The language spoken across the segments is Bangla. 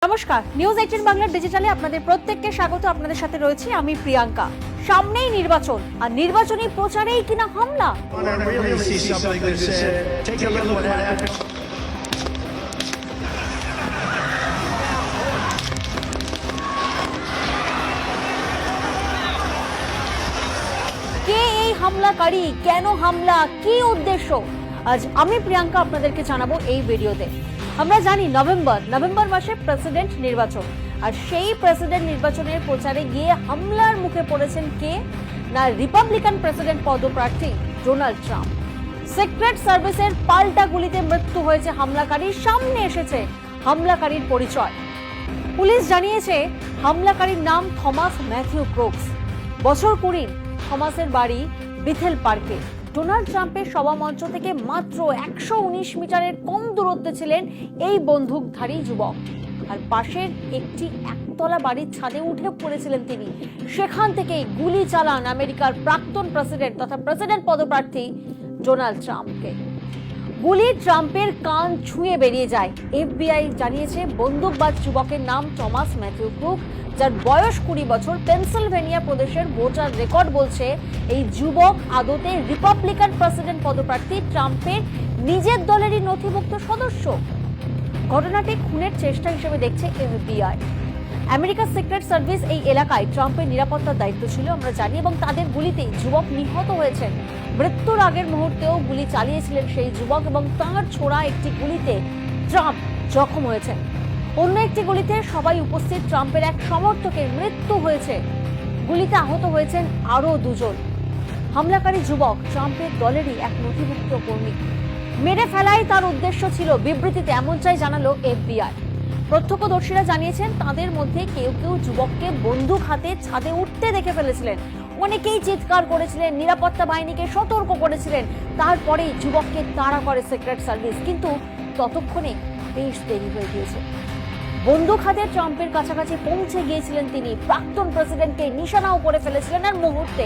নমস্কার, নিউজ 18 বাংলার ডিজিটালে আপনাদের প্রত্যেককে স্বাগত। আপনাদের সাথে রয়েছি আমি প্রিয়াঙ্কা। সামনেই নির্বাচন, আর নির্বাচনী প্রচারেই কিনা হামলা। কে এই হামলাকারী, কেন হামলা, কি উদ্দেশ্য, আজ আমি প্রিয়াঙ্কা আপনাদেরকে জানাবো এই ভিডিওতে। আমরা জানি নভেম্বর মাসে প্রেসিডেন্ট নির্বাচন, আর সেই প্রেসিডেন্ট নির্বাচনের প্রচারে গিয়ে হামলার মুখে পড়েছেন কে না, রিপাবলিকান প্রেসিডেন্ট পদপ্রার্থী ডোনাল্ড ট্রাম্প। সিক্রেট সার্ভিসের পাল্টা গুলিতে মৃত্যু হয়েছে হামলাকারীর। সামনে এসেছে হামলাকারীর পরিচয়। পুলিশ জানিয়েছে হামলাকারীর নাম থমাস ম্যাথিউ ক্রুকস। বছর 20। থমাসের বাড়ি বিথেল পার্কে। ডোনাল্ড ট্রাম্পের সভামঞ্চ থেকে মাত্র 119 মিটারের কম দূরত্বে ছিলেন এই বন্দুকধারী যুবক, আর পাশের একটি একতলা বাড়ির ছাদে উঠে পড়েছিলেন তিনি। সেখান থেকেই গুলি চালান আমেরিকার প্রাক্তন প্রেসিডেন্ট তথা প্রেসিডেন্ট পদপ্রার্থী ডোনাল্ড ট্রাম্পকে। গুলি ট্রাম্পের কান ছুঁয়ে বেরিয়ে যায়। এফবিআই জানিয়েছে বন্দুকবাজ যুবকের নাম থমাস ম্যাথিউ ক্রুক, যার বয়স 20 বছর। পেনসিলভেনিয়া প্রদেশের ভোটার রেকর্ড বলছে এই যুবক আদতে রিপাবলিকান প্রেসিডেন্ট পদপ্রার্থী ট্রাম্পের নিজের দলেরই নথিভুক্ত সদস্য। ঘটনাটি খুনের চেষ্টা হিসেবে দেখছে এফবিআই। আমেরিকার সিক্রেট সার্ভিস এই এলাকায় ট্রাম্পের নিরাপত্তার দায়িত্ব ছিল আমরা জানি, এবং তাদের গুলিতে যুবক নিহত হয়েছেন। মৃত্যুর আগের মুহূর্তেও গুলি চালিয়েছিলেন সেই যুবক, এবং তাঁর ছোড়া একটি গুলিতে ট্রাম্প জখম হয়েছেন। অন্য একটি গুলিতে সবাই উপস্থিত ট্রাম্পের এক সমর্থকের মৃত্যু হয়েছে। গুলিতে আহত হয়েছেন আরও 2 জন। হামলাকারী যুবক ট্রাম্পের দলেরই এক নথিভুক্ত কর্মী। মেরে ফেলাই তার উদ্দেশ্য ছিল, বিবৃতিতে এমনটাই জানালো এফবিআই। প্রত্যক্ষদর্শীরা জানিয়েছেন তাদের মধ্যে কেউ কেউ যুবককে বন্দুক হাতে ছাদে উঠতে দেখে ফেলেছিলেন। অনেকেই চিৎকার করেছিলেন, নিরাপত্তা বাহিনীকে সতর্ক করেছিলেন। তারপরেই যুবককে তাড়া করে সিক্রেট সার্ভিস, কিন্তু ততক্ষণে বেশ দেরি হয়ে গিয়েছে। বন্দুক হাতে ট্রাম্পের কাছাকাছি পৌঁছে গিয়েছিলেন তিনি। প্রাক্তন প্রেসিডেন্টকে নিশানাও করে ফেলেছিলেন, আর মুহূর্তে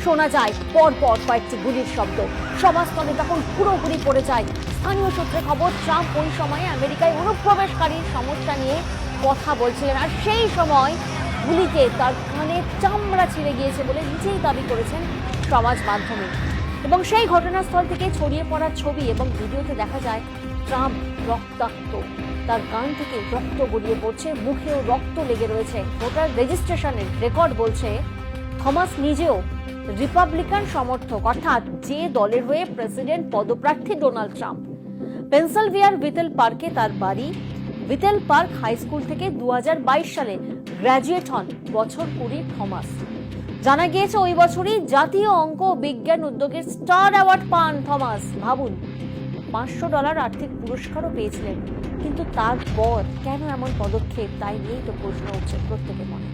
শোনা যায় পরপর কয়েকটি গুলির শব্দ। সমাজতলে তখন পুরোপুরি পড়ে যায়। স্থানীয় সূত্রে খবর, ট্রাম্প ওই সময়ে আমেরিকায় অনুপ্রবেশকারীর সমস্যা নিয়ে কথা বলছিলেন, আর সেই সময় গুলিতে তার কানের চামড়া ছিঁড়ে গিয়েছে বলে নিজেই দাবি করেছেন সমাজ মাধ্যমে। এবং সেই ঘটনাস্থল থেকে ছড়িয়ে পড়া ছবি এবং ভিডিওতে দেখা যায় ট্রাম্প রক্তাক্ত, তার কান থেকে রক্ত গড়িয়ে পড়ছে, মুখেও রক্ত লেগে রয়েছে। ভোটার রেজিস্ট্রেশনের রেকর্ড বলছে থমাস নিজেও রিপাবলিকান সমর্থক, অর্থাৎ যে দলের হয়ে প্রেসিডেন্ট পদপ্রার্থী ডোনাল্ড ট্রাম্প। পেনসিলভেনিয়ার বিথেল পার্কে তার বাড়ি। বিথেল পার্ক হাই স্কুল থেকে 2022 সালে গ্র্যাজুয়েট হন বছর 20 থমাস। জানা গিয়েছে ওই বছরই জাতীয় অঙ্ক ও বিজ্ঞান উদ্যোগের স্টার অ্যাওয়ার্ড পান থমাস। ভাবুন, $500 আর্থিক পুরস্কারও পেয়েছিলেন। কিন্তু তারপর কেন এমন পদক্ষেপ, তাই নিয়েই তো প্রশ্ন উঠছে প্রত্যেকের মনে।